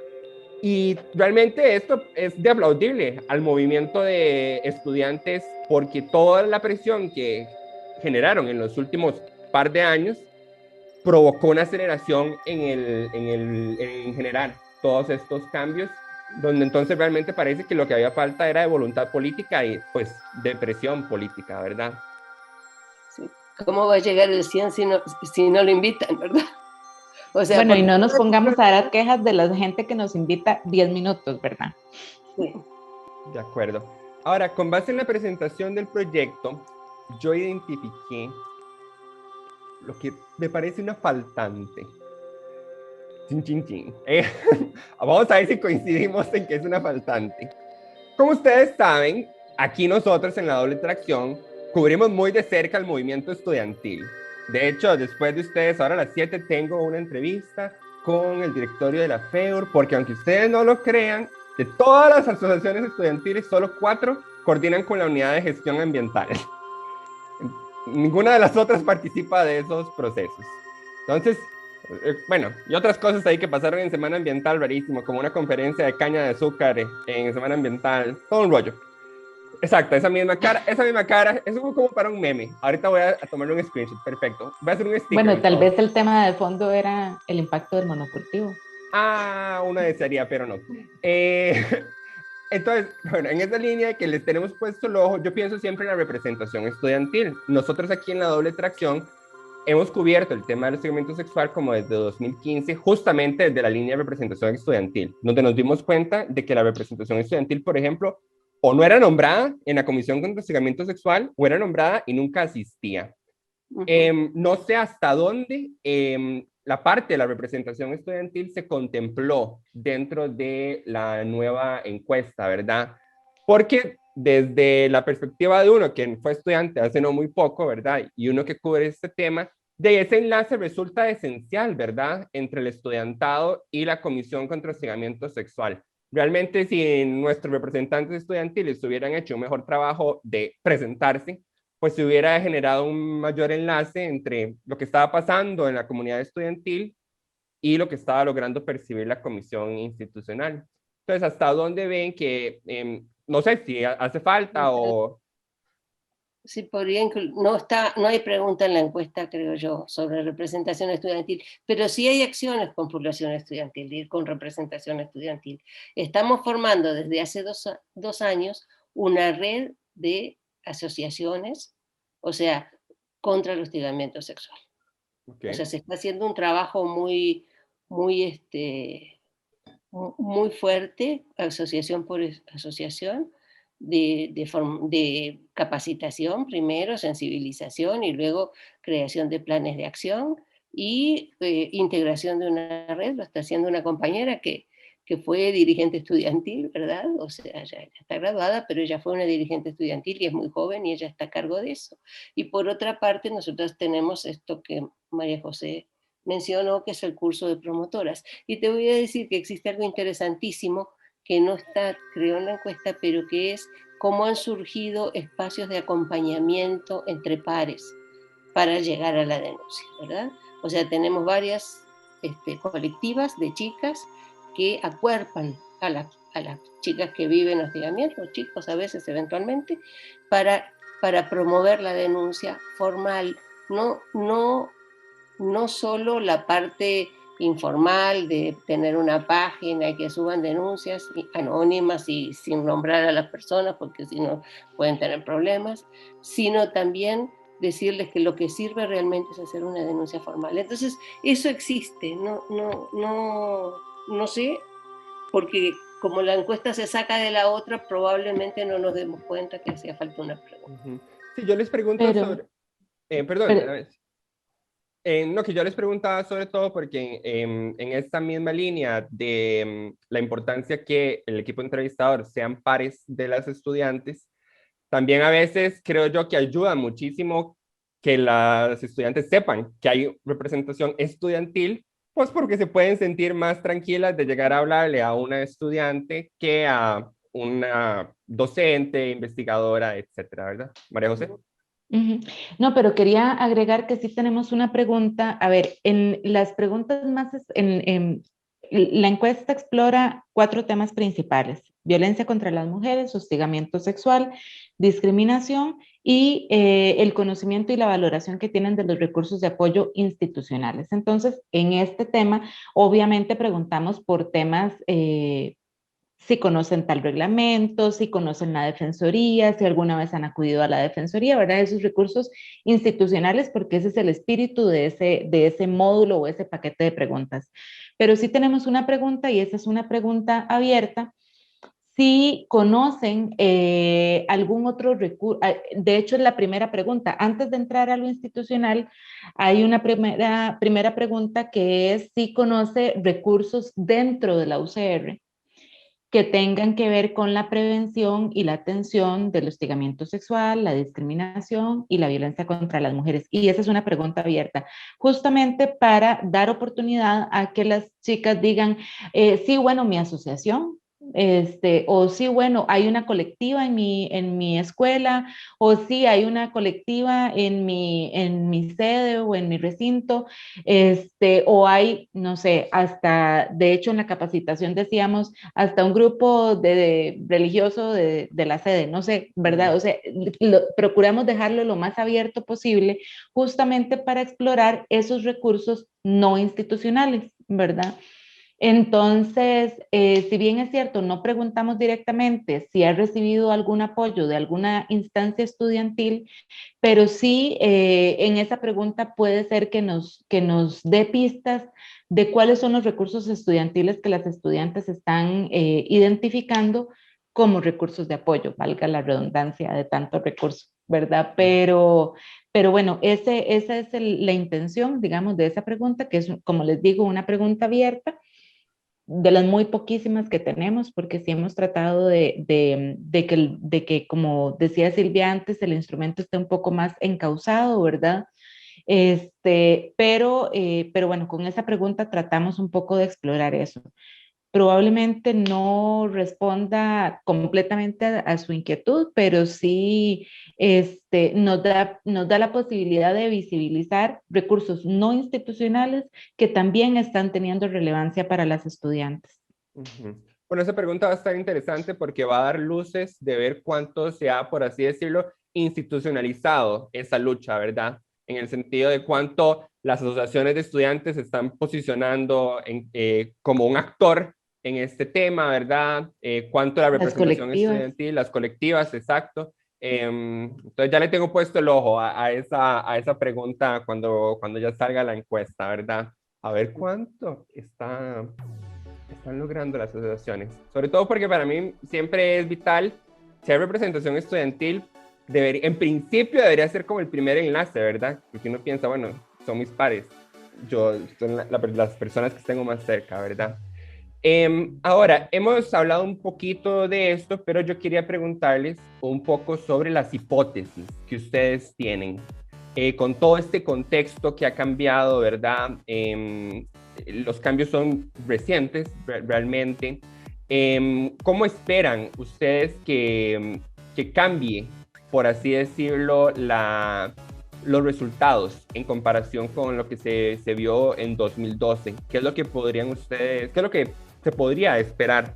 Y realmente esto es de aplaudirle al movimiento de estudiantes porque toda la presión que generaron en los últimos par de años provocó una aceleración en generar todos estos cambios, donde entonces realmente parece que lo que había falta era de voluntad política y pues de presión política, ¿verdad? Sí. ¿Cómo va a llegar el 100 si no lo invitan, verdad? O sea, bueno, y no nos pongamos a dar quejas de la gente que nos invita 10 minutos, ¿verdad? Sí. De acuerdo. Ahora, con base en la presentación del proyecto, yo identifiqué lo que me parece una faltante. Chin, chin, chin. Vamos a ver si coincidimos en que es una faltante. Como ustedes saben, aquí nosotros en la doble tracción cubrimos muy de cerca el movimiento estudiantil. De hecho, después de ustedes, ahora a las 7 tengo una entrevista con el directorio de la FEUR, porque aunque ustedes no lo crean, de todas las asociaciones estudiantiles, solo 4 coordinan con la unidad de gestión ambiental. Ninguna de las otras participa de esos procesos. Entonces, bueno, y otras cosas ahí que pasaron en Semana Ambiental, rarísimo, como una conferencia de caña de azúcar en Semana Ambiental, todo un rollo. Exacto, esa misma cara, eso fue como para un meme. Ahorita voy a tomarle un screenshot, perfecto. Voy a hacer un sticker. Bueno, tal vez el tema de fondo era el impacto del monocultivo. Ah, una desearía, pero no. Entonces, bueno, en esa línea que les tenemos puesto el ojo, yo pienso siempre en la representación estudiantil. Nosotros aquí en la doble tracción hemos cubierto el tema del hostigamiento sexual como desde 2015, justamente desde la línea de representación estudiantil, donde nos dimos cuenta de que la representación estudiantil, por ejemplo, o no era nombrada en la Comisión contra el Hostigamiento Sexual, o era nombrada y nunca asistía. No sé hasta dónde la parte de la representación estudiantil se contempló dentro de la nueva encuesta, ¿verdad? Porque desde la perspectiva de uno que fue estudiante hace no muy poco, ¿verdad? Y uno que cubre este tema, de ese enlace resulta esencial, ¿verdad? Entre el estudiantado y la Comisión contra el Hostigamiento Sexual. Realmente, si nuestros representantes estudiantiles hubieran hecho un mejor trabajo de presentarse, pues se hubiera generado un mayor enlace entre lo que estaba pasando en la comunidad estudiantil y lo que estaba logrando percibir la comisión institucional. Entonces, ¿hasta dónde ven que, no sé si hace falta o... Sí, no hay pregunta en la encuesta, creo yo, sobre representación estudiantil, pero sí hay acciones con población estudiantil y con representación estudiantil. Estamos formando desde hace 2 años una red de asociaciones, o sea, contra el hostigamiento sexual. O sea, Okay. se está haciendo un trabajo muy, muy fuerte, asociación por asociación, de capacitación primero, sensibilización y luego creación de planes de acción y integración de una red. Lo está haciendo una compañera que fue dirigente estudiantil, ¿verdad? O sea, ya está graduada, pero ella fue una dirigente estudiantil y es muy joven y ella está a cargo de eso. Y por otra parte, nosotros tenemos esto que María José mencionó, que es el curso de promotoras. Y te voy a decir que existe algo interesantísimo que no está, creo, en la encuesta, pero que es cómo han surgido espacios de acompañamiento entre pares para llegar a la denuncia, ¿verdad? O sea, tenemos varias colectivas de chicas que acuerpan a las chicas que viven hostigamiento, chicos a veces eventualmente, para promover la denuncia formal, no solo la parte informal de tener una página y que suban denuncias anónimas y sin nombrar a las personas, porque si no pueden tener problemas, sino también decirles que lo que sirve realmente es hacer una denuncia formal. Entonces, eso existe, no sé, porque como la encuesta se saca de la otra, probablemente no nos demos cuenta que hacía falta una pregunta. Sí, yo les pregunto Pero, sobre, perdón, a pero ver. No, que yo les preguntaba sobre todo porque en esta misma línea de la importancia que el equipo entrevistador sean pares de las estudiantes, también a veces creo yo que ayuda muchísimo que las estudiantes sepan que hay representación estudiantil, pues porque se pueden sentir más tranquilas de llegar a hablarle a una estudiante que a una docente, investigadora, etcétera, ¿verdad? María José. ujú. No, pero quería agregar que sí tenemos una pregunta. A ver, en las preguntas más, la encuesta explora 4 temas principales: violencia contra las mujeres, hostigamiento sexual, discriminación y el conocimiento y la valoración que tienen de los recursos de apoyo institucionales. Entonces, en este tema, obviamente preguntamos por temas si conocen tal reglamento, si conocen la defensoría, si alguna vez han acudido a la defensoría, ¿verdad? Esos recursos institucionales, porque ese es el espíritu de ese módulo o ese paquete de preguntas. Pero sí tenemos una pregunta y esa es una pregunta abierta. Si conocen algún otro recurso, de hecho es la primera pregunta. Antes de entrar a lo institucional, hay una primera pregunta que es si conoce recursos dentro de la UCR que tengan que ver con la prevención y la atención del hostigamiento sexual, la discriminación y la violencia contra las mujeres. Y esa es una pregunta abierta, justamente para dar oportunidad a que las chicas digan, sí, bueno, mi asociación, o sí, bueno, hay una colectiva en mi escuela, o sí, hay una colectiva en mi sede o en mi recinto, o hay, no sé, hasta, de hecho, en la capacitación decíamos, hasta un grupo religioso de la sede, no sé, ¿verdad? O sea, procuramos dejarlo lo más abierto posible justamente para explorar esos recursos no institucionales, ¿verdad? Entonces, si bien es cierto, no preguntamos directamente si ha recibido algún apoyo de alguna instancia estudiantil, pero sí en esa pregunta puede ser que nos dé pistas de cuáles son los recursos estudiantiles que las estudiantes están identificando como recursos de apoyo, valga la redundancia de tanto recurso, ¿verdad? Pero bueno, esa es la intención, digamos, de esa pregunta, que es, como les digo, una pregunta abierta de las muy poquísimas que tenemos, porque sí hemos tratado de que, como decía Silvia antes, el instrumento esté un poco más encauzado, ¿verdad? Pero bueno, con esa pregunta tratamos un poco de explorar eso. Probablemente no responda completamente a su inquietud, pero sí nos da la posibilidad de visibilizar recursos no institucionales que también están teniendo relevancia para las estudiantes. Bueno, esa pregunta va a estar interesante porque va a dar luces de ver cuánto se ha, por así decirlo, institucionalizado esa lucha, ¿verdad? En el sentido de cuánto las asociaciones de estudiantes se están posicionando como un actor en este tema, ¿verdad? Cuánto la Las representación colectivas. estudiantil, las colectivas, exacto. Entonces ya le tengo puesto el ojo a esa pregunta cuando ya salga la encuesta, ¿verdad? A ver cuánto están logrando las asociaciones. Sobre todo porque para mí siempre es vital, si hay representación estudiantil, en principio debería ser como el primer enlace, ¿verdad? Porque uno piensa, bueno, son mis pares, son las personas que tengo más cerca, ¿verdad? Ahora, hemos hablado un poquito de esto, pero yo quería preguntarles un poco sobre las hipótesis que ustedes tienen. Con todo este contexto que ha cambiado, ¿verdad? Los cambios son recientes, realmente. ¿Cómo esperan ustedes que cambie, por así decirlo, los resultados en comparación con lo que se vio en 2012? ¿Qué es lo que podrían ustedes, qué es lo que se podría esperar?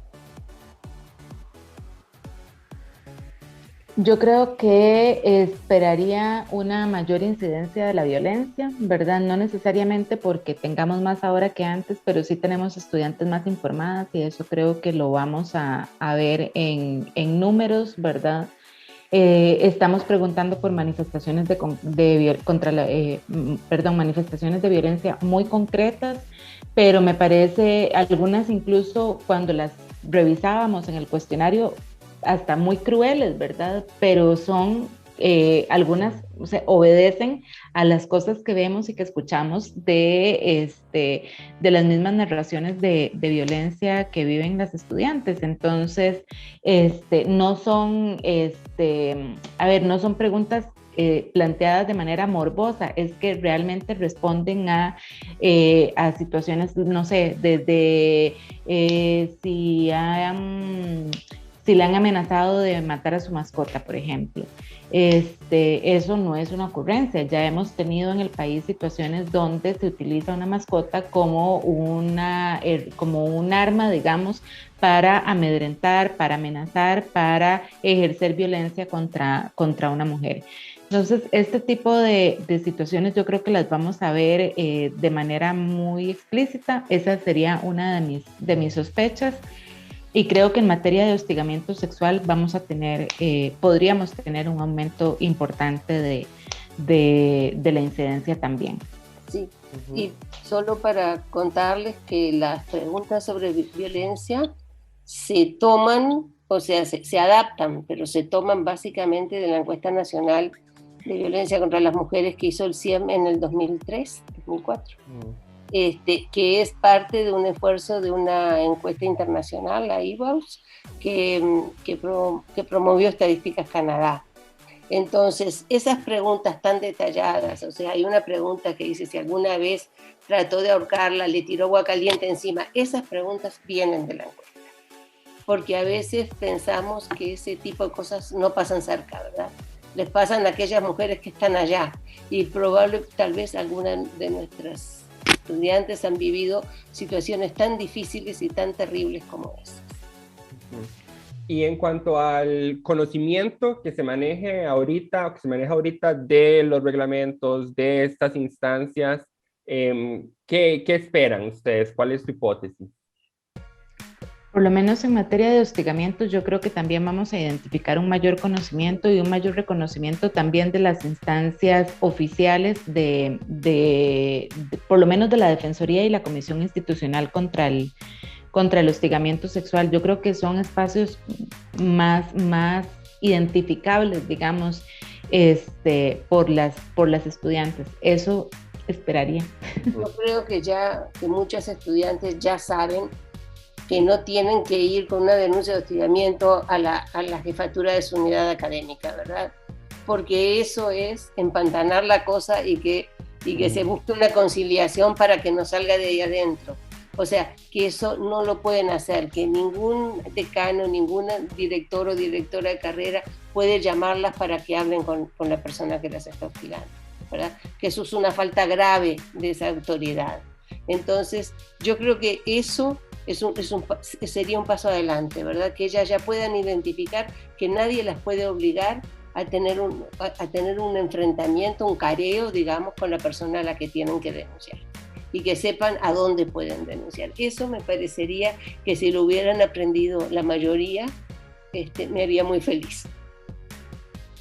Yo creo que esperaría una mayor incidencia de la violencia, ¿verdad? No necesariamente porque tengamos más ahora que antes, pero sí tenemos estudiantes más informadas y eso creo que lo vamos a ver en números, ¿verdad? Estamos preguntando por manifestaciones manifestaciones de violencia muy concretas, pero me parece algunas incluso cuando las revisábamos en el cuestionario hasta muy crueles, ¿verdad? Pero son algunas, o sea, obedecen a las cosas que vemos y que escuchamos de las mismas narraciones de violencia que viven las estudiantes. Entonces, no son, no son preguntas planteadas de manera morbosa, es que realmente responden a situaciones, no sé, desde si le han amenazado de matar a su mascota, por ejemplo. Eso no es una ocurrencia. Ya hemos tenido en el país situaciones donde se utiliza una mascota como un arma, digamos, para amedrentar, para amenazar, para ejercer violencia contra una mujer. Entonces, este tipo de situaciones yo creo que las vamos a ver de manera muy explícita. Esa sería una de mis sospechas. Y creo que en materia de hostigamiento sexual podríamos tener un aumento importante de la incidencia también. Sí, y solo para contarles que las preguntas sobre violencia se toman, o sea, se adaptan, pero se toman básicamente de la encuesta nacional de violencia contra las mujeres que hizo el CIEM en el 2003, 2004. Que es parte de un esfuerzo de una encuesta internacional, la IBAUS, que promovió Estadísticas Canadá. Entonces, esas preguntas tan detalladas, o sea, hay una pregunta que dice si alguna vez trató de ahorcarla, le tiró agua caliente encima, esas preguntas vienen de la encuesta, porque a veces pensamos que ese tipo de cosas no pasan cerca, ¿verdad? Les pasan a aquellas mujeres que están allá, y tal vez algunas de nuestras estudiantes han vivido situaciones tan difíciles y tan terribles como esas. Y en cuanto al conocimiento que se maneja ahorita de los reglamentos, de estas instancias, ¿qué esperan ustedes? ¿Cuál es su hipótesis? Por lo menos en materia de hostigamientos, yo creo que también vamos a identificar un mayor conocimiento y un mayor reconocimiento también de las instancias oficiales por lo menos de la Defensoría y la Comisión Institucional contra el hostigamiento sexual. Yo creo que son espacios más identificables, digamos, por las estudiantes. Eso esperaría. Yo creo que muchas estudiantes ya saben que no tienen que ir con una denuncia de hostigamiento a la jefatura de su unidad académica, ¿verdad? Porque eso es empantanar la cosa y que se busque una conciliación para que no salga de ahí adentro. O sea, que eso no lo pueden hacer, que ningún decano, ningún director o directora de carrera puede llamarlas para que hablen con la persona que las está hostigando, ¿verdad? Que eso es una falta grave de esa autoridad. Entonces, yo creo que eso sería un paso adelante, ¿verdad? Que ellas ya puedan identificar que nadie las puede obligar a tener un enfrentamiento, un careo, digamos, con la persona a la que tienen que denunciar y que sepan a dónde pueden denunciar. Eso me parecería que si lo hubieran aprendido la mayoría, me haría muy feliz.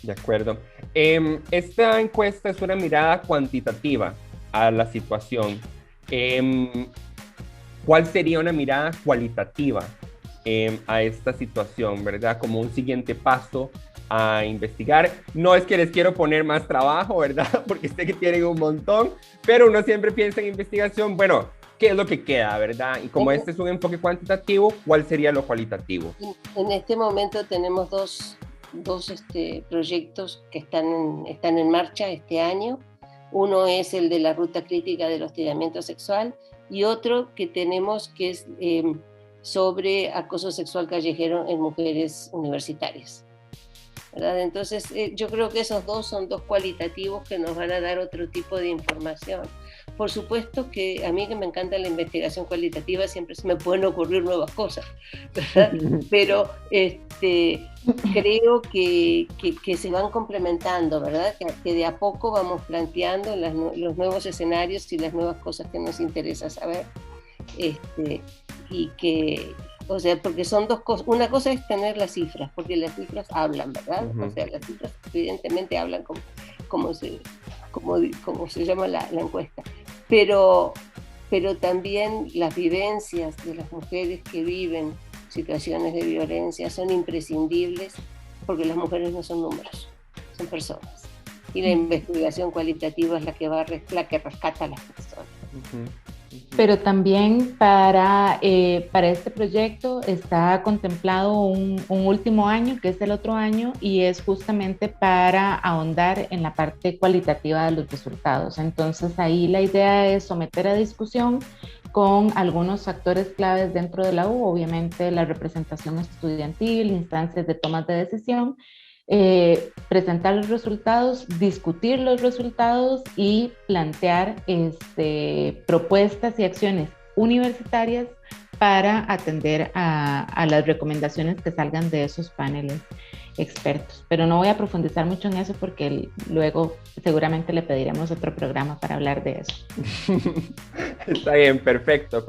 De acuerdo. Esta encuesta es una mirada cuantitativa a la situación. ¿Cuál sería una mirada cualitativa a esta situación, verdad? Como un siguiente paso a investigar. No es que les quiero poner más trabajo, ¿verdad? Porque sé que tienen un montón, pero uno siempre piensa en investigación, bueno, ¿qué es lo que queda, verdad? Y como este es un enfoque cuantitativo, ¿cuál sería lo cualitativo? En este momento tenemos dos proyectos que están en marcha este año. Uno es el de la ruta crítica del hostigamiento sexual y otro que tenemos que es sobre acoso sexual callejero en mujeres universitarias, ¿verdad? Entonces yo creo que esos dos son dos cualitativos que nos van a dar otro tipo de información. Por supuesto que a mí, que me encanta la investigación cualitativa, siempre se me pueden ocurrir nuevas cosas, ¿verdad? Pero creo que se van complementando, ¿verdad? Que de a poco vamos planteando los nuevos escenarios y las nuevas cosas que nos interesa saber. Y que, o sea, porque son dos cosas. Una cosa es tener las cifras, porque las cifras hablan, ¿verdad? O sea, las cifras evidentemente hablan como se llama la encuesta. Pero también las vivencias de las mujeres que viven situaciones de violencia son imprescindibles, porque las mujeres no son números, son personas. Y la investigación cualitativa es la que rescata a las personas. Pero también para este proyecto está contemplado un último año, que es el otro año, y es justamente para ahondar en la parte cualitativa de los resultados. Entonces ahí la idea es someter a discusión con algunos actores claves dentro de la U, obviamente la representación estudiantil, instancias de tomas de decisión, presentar los resultados, discutir los resultados y plantear propuestas y acciones universitarias para atender a las recomendaciones que salgan de esos paneles expertos. Pero no voy a profundizar mucho en eso porque luego seguramente le pediremos otro programa para hablar de eso. Está bien, perfecto.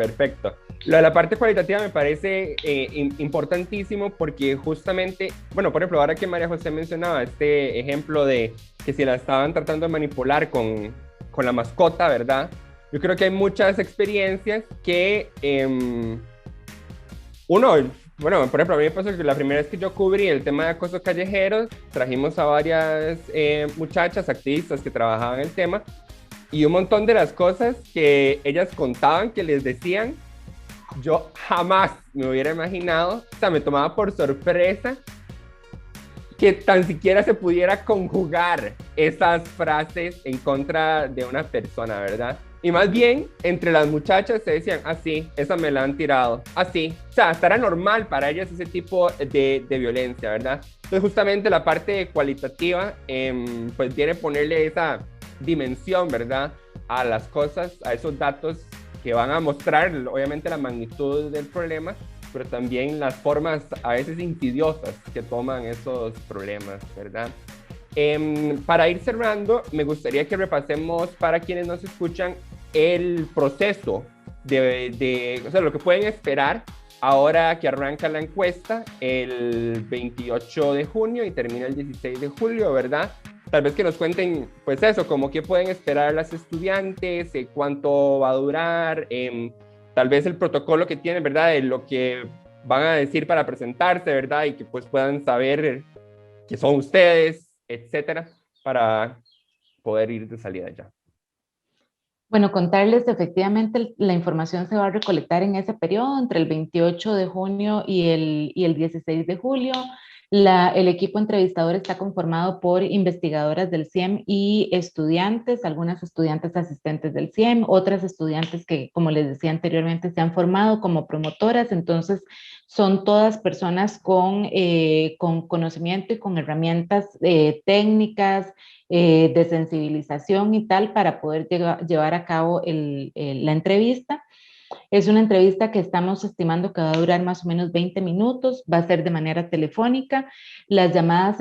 Lo de la parte cualitativa me parece importantísimo porque justamente, bueno, por ejemplo, ahora que María José mencionaba este ejemplo de que si la estaban tratando de manipular con la mascota, ¿verdad? Yo creo que hay muchas experiencias que bueno, por ejemplo, a mí me pasó que la primera vez que yo cubrí el tema de acoso callejero, trajimos a varias muchachas activistas que trabajaban el tema, y un montón de las cosas que ellas contaban, que les decían, yo jamás me hubiera imaginado, o sea, me tomaba por sorpresa que tan siquiera se pudiera conjugar esas frases en contra de una persona, ¿verdad? Y más bien, entre las muchachas se decían, sí, esa me la han tirado, sí. O sea, hasta era normal para ellas ese tipo de violencia, ¿verdad? Entonces, justamente la parte cualitativa, pues viene a ponerle esa dimensión, ¿verdad? A las cosas, a esos datos que van a mostrar, obviamente, la magnitud del problema, pero también las formas a veces insidiosas que toman esos problemas, ¿verdad? Para ir cerrando, me gustaría que repasemos para quienes nos escuchan el proceso o sea, lo que pueden esperar ahora que arranca la encuesta el 28 de junio y termina el 16 de julio, ¿verdad? Tal vez que nos cuenten, pues eso, como qué pueden esperar las estudiantes, cuánto va a durar, tal vez el protocolo que tienen, ¿verdad? De lo que van a decir para presentarse, ¿verdad? Y que pues puedan saber que son ustedes, etcétera, para poder ir de salida ya. Bueno, contarles, efectivamente, la información se va a recolectar en ese periodo, entre el 28 de junio y el 16 de julio. El equipo entrevistador está conformado por investigadoras del CIEM y estudiantes, algunas estudiantes asistentes del CIEM, otras estudiantes que, como les decía anteriormente, se han formado como promotoras. Entonces, son todas personas con conocimiento y con herramientas técnicas, de sensibilización y tal, para poder llevar a cabo la entrevista. Es una entrevista que estamos estimando que va a durar más o menos 20 minutos, va a ser de manera telefónica. Las llamadas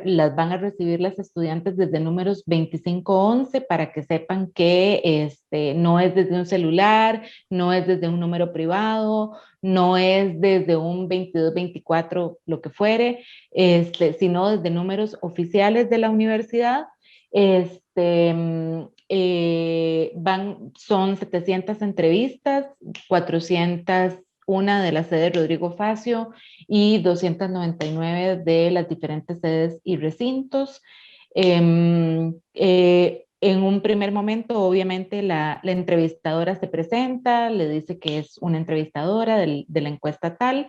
las van a recibir las estudiantes desde números 2511 para que sepan que no es desde un celular, no es desde un número privado, no es desde un 2224, lo que fuere, sino desde números oficiales de la universidad. Son 700 entrevistas, 401 de la sede Rodrigo Facio y 299 de las diferentes sedes y recintos. En un primer momento, obviamente, la entrevistadora se presenta, le dice que es una entrevistadora de la encuesta tal.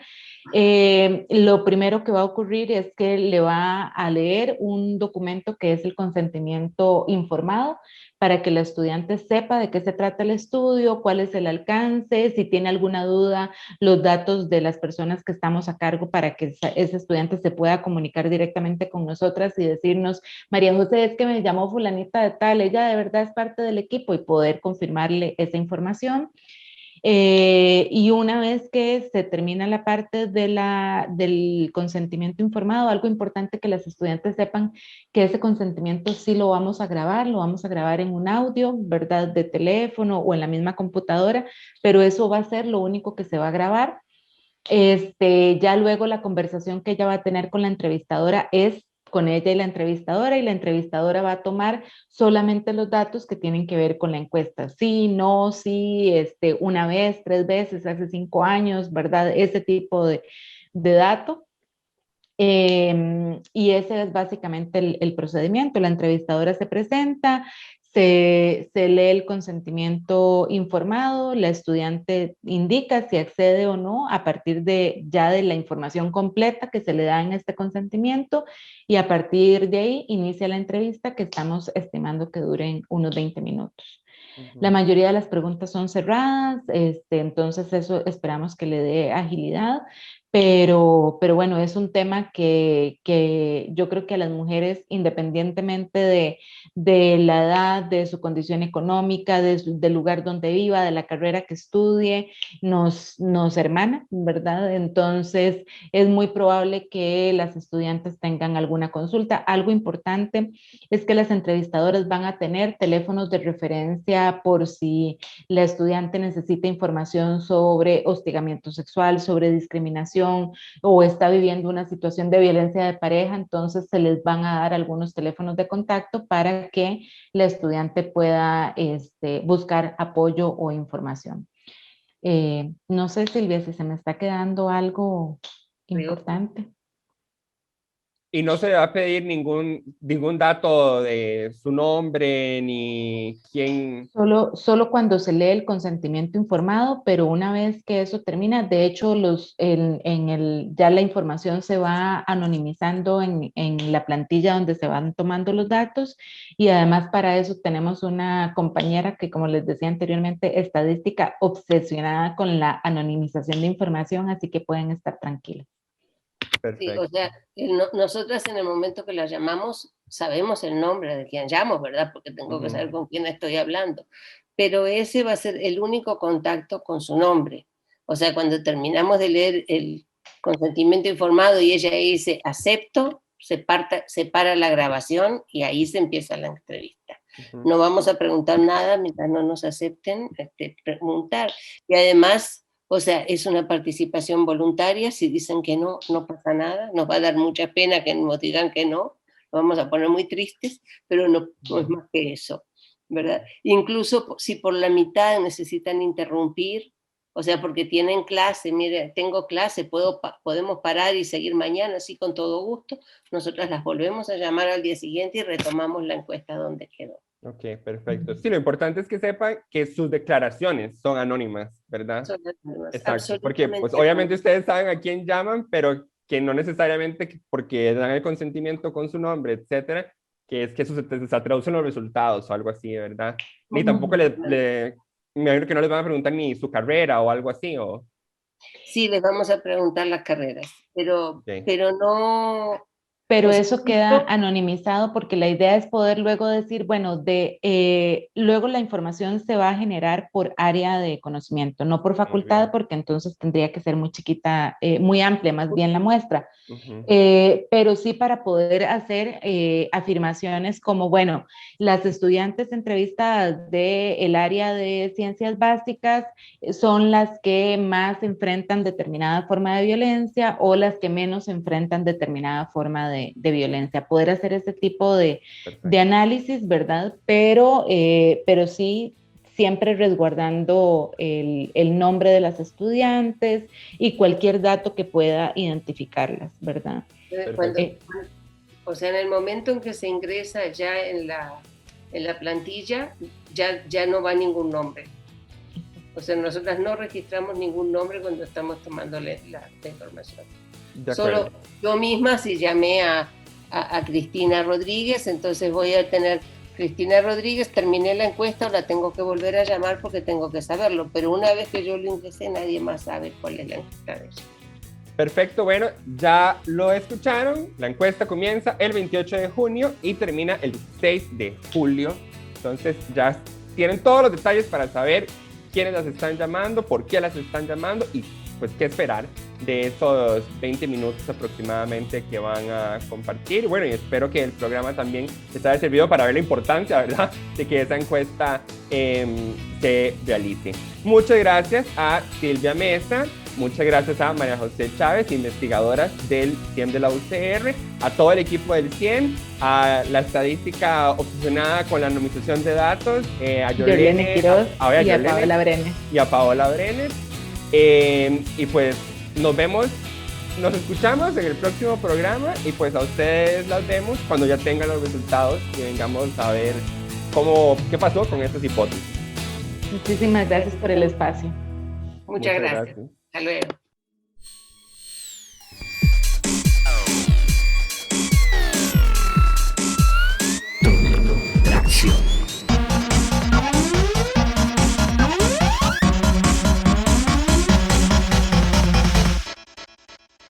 Lo primero que va a ocurrir es que le va a leer un documento que es el consentimiento informado para que la estudiante sepa de qué se trata el estudio, cuál es el alcance, si tiene alguna duda, los datos de las personas que estamos a cargo para que ese estudiante se pueda comunicar directamente con nosotras y decirnos, María José, es que me llamó fulanita de tal, ella de verdad es parte del equipo y poder confirmarle esa información. Y una vez que se termina la parte del consentimiento informado, algo importante que las estudiantes sepan que ese consentimiento sí lo vamos a grabar en un audio, ¿verdad? De teléfono o en la misma computadora, pero eso va a ser lo único que se va a grabar. Ya luego la conversación que ella va a tener con la entrevistadora es con ella y la entrevistadora va a tomar solamente los datos que tienen que ver con la encuesta. Sí, no, sí, una vez, 3 veces, hace 5 años, ¿verdad? Ese tipo de dato. Y ese es básicamente el procedimiento. La entrevistadora se presenta, se lee el consentimiento informado, la estudiante indica si accede o no a partir ya de la información completa que se le da en este consentimiento y a partir de ahí inicia la entrevista que estamos estimando que duren unos 20 minutos. La mayoría de las preguntas son cerradas, entonces eso esperamos que le dé agilidad, pero bueno, es un tema que yo creo que a las mujeres, independientemente de la edad, de su condición económica, del lugar donde viva, de la carrera que estudie, nos hermana, ¿verdad? Entonces es muy probable que las estudiantes tengan alguna consulta. Algo importante es que las entrevistadoras van a tener teléfonos de referencia por si la estudiante necesita información sobre hostigamiento sexual, sobre discriminación o está viviendo una situación de violencia de pareja, entonces se les van a dar algunos teléfonos de contacto para que la estudiante pueda buscar apoyo o información. No sé, Silvia, si se me está quedando algo importante. Y no se le va a pedir ningún dato de su nombre ni quién. Solo cuando se lee el consentimiento informado, pero una vez que eso termina, de hecho, ya la información se va anonimizando en la plantilla donde se van tomando los datos y además para eso tenemos una compañera que, como les decía anteriormente, estadística obsesionada con la anonimización de información, así que pueden estar tranquilos. Perfecto. Sí, o sea, nosotras en el momento que la llamamos sabemos el nombre de quien llamo, ¿verdad? Porque tengo que saber con quién estoy hablando. Pero ese va a ser el único contacto con su nombre. O sea, cuando terminamos de leer el consentimiento informado y ella dice acepto, se para la grabación y ahí se empieza la entrevista. No vamos a preguntar nada mientras no nos acepten preguntar. Y además, o sea, es una participación voluntaria. Si dicen que no, no pasa nada. Nos va a dar mucha pena que nos digan que no. Nos vamos a poner muy tristes, pero no es más que eso, ¿verdad? Incluso si por la mitad necesitan interrumpir, o sea, porque tienen clase, mire, tengo clase, podemos parar y seguir mañana, sí, con todo gusto. Nosotras las volvemos a llamar al día siguiente y retomamos la encuesta donde quedó. Ok, perfecto. Sí, lo importante es que sepan que sus declaraciones son anónimas, ¿verdad? Son anónimas. Exacto, porque pues obviamente ustedes saben a quién llaman, pero que no necesariamente porque dan el consentimiento con su nombre, etcétera, que es que eso se traduce en los resultados o algo así, ¿verdad? Ni tampoco me imagino que no les van a preguntar ni su carrera o algo así, o... Sí, les vamos a preguntar las carreras, pero, Okay. pero no pero eso queda anonimizado porque la idea es poder luego decir, bueno, luego la información se va a generar por área de conocimiento, no por facultad, porque entonces tendría que ser muy chiquita, muy amplia más bien la muestra. Pero sí para poder hacer afirmaciones como, bueno, las estudiantes entrevistadas del área de ciencias básicas son las que más enfrentan determinada forma de violencia o las que menos enfrentan determinada forma de violencia. Poder hacer ese tipo de análisis, ¿verdad? Pero sí siempre resguardando el nombre de las estudiantes y cualquier dato que pueda identificarlas, ¿verdad? O sea, en el momento en que se ingresa ya en la plantilla, ya no va ningún nombre. O sea, nosotras no registramos ningún nombre cuando estamos tomando la información. Solo yo misma, si llamé a Cristina Rodríguez, entonces voy a tener Cristina Rodríguez, terminé la encuesta, o la tengo que volver a llamar porque tengo que saberlo, pero una vez que yo lo ingresé, nadie más sabe cuál es la encuesta de ella. Perfecto, bueno, ya lo escucharon, la encuesta comienza el 28 de junio y termina el 6 de julio, entonces ya tienen todos los detalles para saber quiénes las están llamando, por qué las están llamando y pues qué esperar de esos 20 minutos aproximadamente que van a compartir. Bueno, y espero que el programa también les haya servido para ver la importancia, ¿verdad?, de que esa encuesta se realice. Muchas gracias a Silvia Mesa, muchas gracias a María José Chávez, investigadoras del CIEM de la UCR, a todo el equipo del CIEM, a la estadística obsesionada con la anonimización de datos, a Yorlene Quiroz y a Paola Brenes. Y a Paola Brenes. Y pues nos escuchamos en el próximo programa y pues a ustedes las vemos cuando ya tengan los resultados y vengamos a ver qué pasó con estas hipótesis. Muchísimas gracias por el espacio. Muchas gracias. Hasta luego.